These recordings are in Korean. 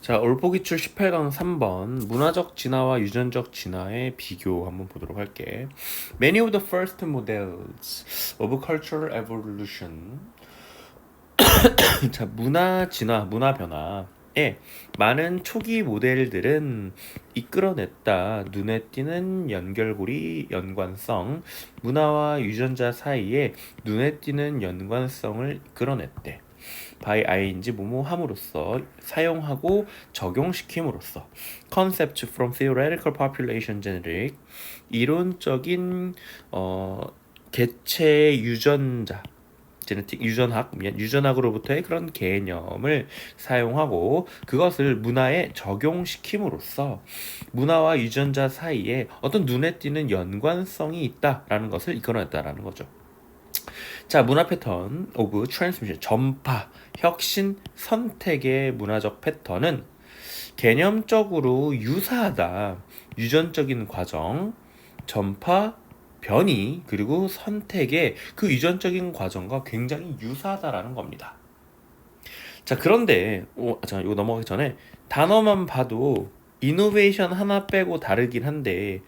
자, 올보기출 18강 3번 문화적 진화와 유전적 진화의 비교 한번 보도록 할게. Many of the first models of cultural evolution 자, 문화 진화, 문화 변화에 많은 초기 모델들은 이끌어냈다. 눈에 띄는 연결고리, 연관성, 문화와 유전자 사이에 눈에 띄는 연관성을 이끌어냈대. by ing 뭐뭐 함으로써 사용하고 적용시킴으로써 concept from theoretical population genetic 이론적인 개체 유전자 제네틱 유전학으로부터의 그런 개념을 사용하고 그것을 문화에 적용시킴으로써 문화와 유전자 사이에 어떤 눈에 띄는 연관성이 있다라는 것을 이끌어냈다라는 거죠. 자, 문화 패턴 오브 트랜스미션 전파, 혁신, 선택의 문화적 패턴은 개념적으로 유사하다. 유전적인 과정, 전파, 변이, 그리고 선택의 그 유전적인 과정과 굉장히 유사하다라는 겁니다. 자, 그런데 이거 넘어가기 전에 단어만 봐도 이노베이션 하나 빼고 다르긴 한데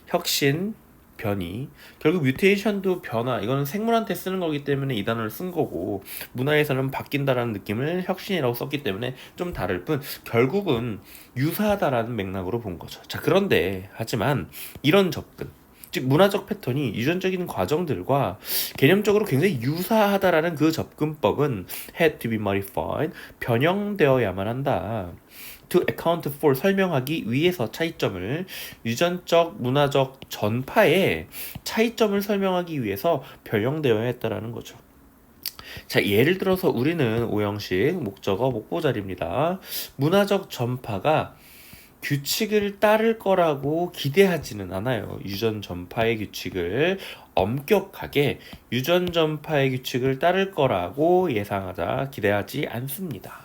혁신, 변이, 결국 뮤테이션도 변화, 이거는 생물한테 쓰는 거기 때문에 이 단어를 쓴 거고 문화에서는 바뀐다라는 느낌을 혁신이라고 썼기 때문에 좀 다를 뿐 결국은 유사하다라는 맥락으로 본 거죠. 자, 그런데 하지만 이런 접근, 즉 문화적 패턴이 유전적인 과정들과 개념적으로 굉장히 유사하다라는 그 접근법은 had to be modified, 변형되어야만 한다. to account for 설명하기 위해서 차이점을 유전적 문화적 전파의 차이점을 설명하기 위해서 변형되어야 했다라는 거죠. 자, 예를 들어서 우리는 오형식 목적어 목보자리입니다. 문화적 전파가 규칙을 따를 거라고 기대하지는 않아요. 유전 전파의 규칙을 엄격하게 유전 전파의 규칙을 따를 거라고 예상하자 기대하지 않습니다.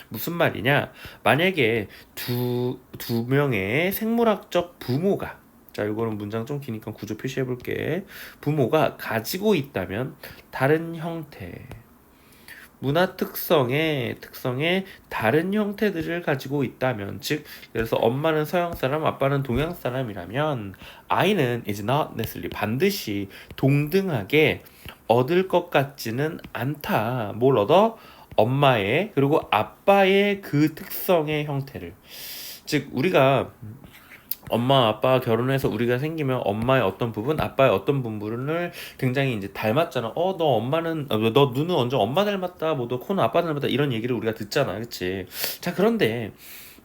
무슨 말이냐? 만약에 두 명의 생물학적 부모가, 자, 이거는 문장 좀 기니까 구조 표시해 볼게. 부모가 가지고 있다면 다른 형태, 문화 특성의 다른 형태들을 가지고 있다면, 즉 그래서 엄마는 서양 사람, 아빠는 동양 사람이라면 아이는 is not necessarily 반드시 동등하게 얻을 것 같지는 않다. 뭘 얻어? 엄마의 그리고 아빠의 그 특성의 형태를. 즉 우리가 엄마 아빠 결혼해서 우리가 생기면 엄마의 어떤 부분, 아빠의 어떤 부분을 굉장히 이제 닮았잖아. 너 엄마는 너 눈은 완전 엄마 닮았다. 뭐 너 코는 아빠 닮았다. 이런 얘기를 우리가 듣잖아. 그치? 자, 그런데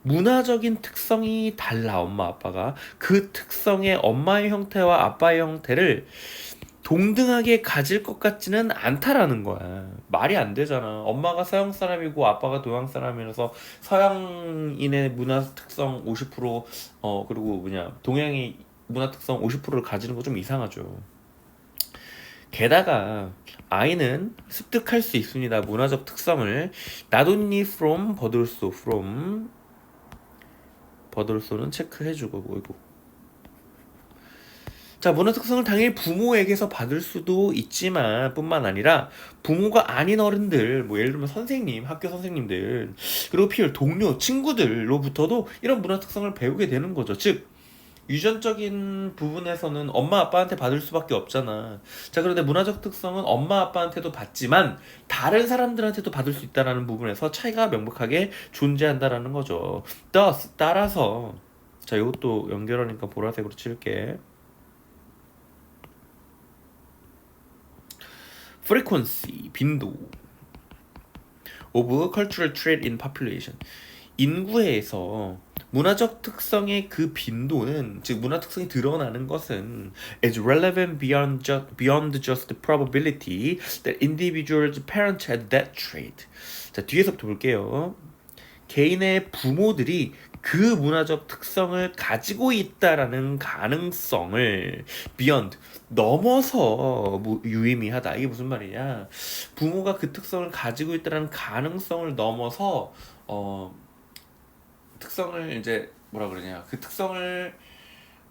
문화적인 특성이 달라. 엄마 아빠가 그 특성의 엄마의 형태와 아빠의 형태를 동등하게 가질 것 같지는 않다라는 거야. 말이 안 되잖아. 엄마가 서양 사람이고 아빠가 동양 사람이라서 서양인의 문화 특성 50% 그리고 동양이 문화 특성 50%를 가지는 거 좀 이상하죠. 게다가 아이는 습득할 수 있습니다. 문화적 특성을 not only from but also from. 버들소는 체크해주고 뭐이고. 자, 문화 특성을 당연히 부모에게서 받을 수도 있지만 뿐만 아니라 부모가 아닌 어른들, 뭐 예를 들면 선생님, 학교 선생님들, 그리고 피해 동료, 친구들로부터도 이런 문화 특성을 배우게 되는 거죠. 즉 유전적인 부분에서는 엄마 아빠한테 받을 수밖에 없잖아. 자, 그런데 문화적 특성은 엄마 아빠한테도 받지만 다른 사람들한테도 받을 수 있다는 부분에서 차이가 명백하게 존재한다라는 거죠. thus 따라서, 자, 이것도 연결하니까 보라색으로 칠게. frequency, 빈도 of cultural trait in population. 인구에서 문화적 특성의 그 빈도는, 즉 문화 특성이 드러나는 것은 is relevant beyond just the probability that individual's parents had that trait. 자, 뒤에서부터 볼게요. 개인의 부모들이 그 문화적 특성을 가지고 있다라는 가능성을 beyond 넘어서 유의미하다. 이게 무슨 말이냐? 부모가 그 특성을 가지고 있다라는 가능성을 넘어서 특성을 이제 뭐라 그러냐? 그 특성을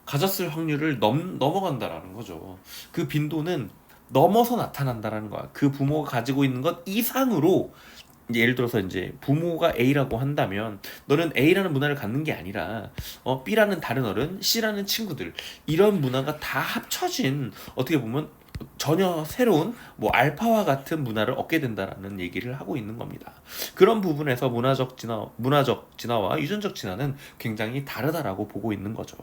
가졌을 확률을 넘어간다라는 거죠. 그 빈도는 넘어서 나타난다라는 거야. 그 부모가 가지고 있는 것 이상으로 이제 예를 들어서 이제 부모가 A라고 한다면 너는 A라는 문화를 갖는 게 아니라 B라는 다른 어른, C라는 친구들 이런 문화가 다 합쳐진 어떻게 보면 전혀 새로운 뭐 알파와 같은 문화를 얻게 된다라는 얘기를 하고 있는 겁니다. 그런 부분에서 문화적 진화와 유전적 진화는 굉장히 다르다라고 보고 있는 거죠.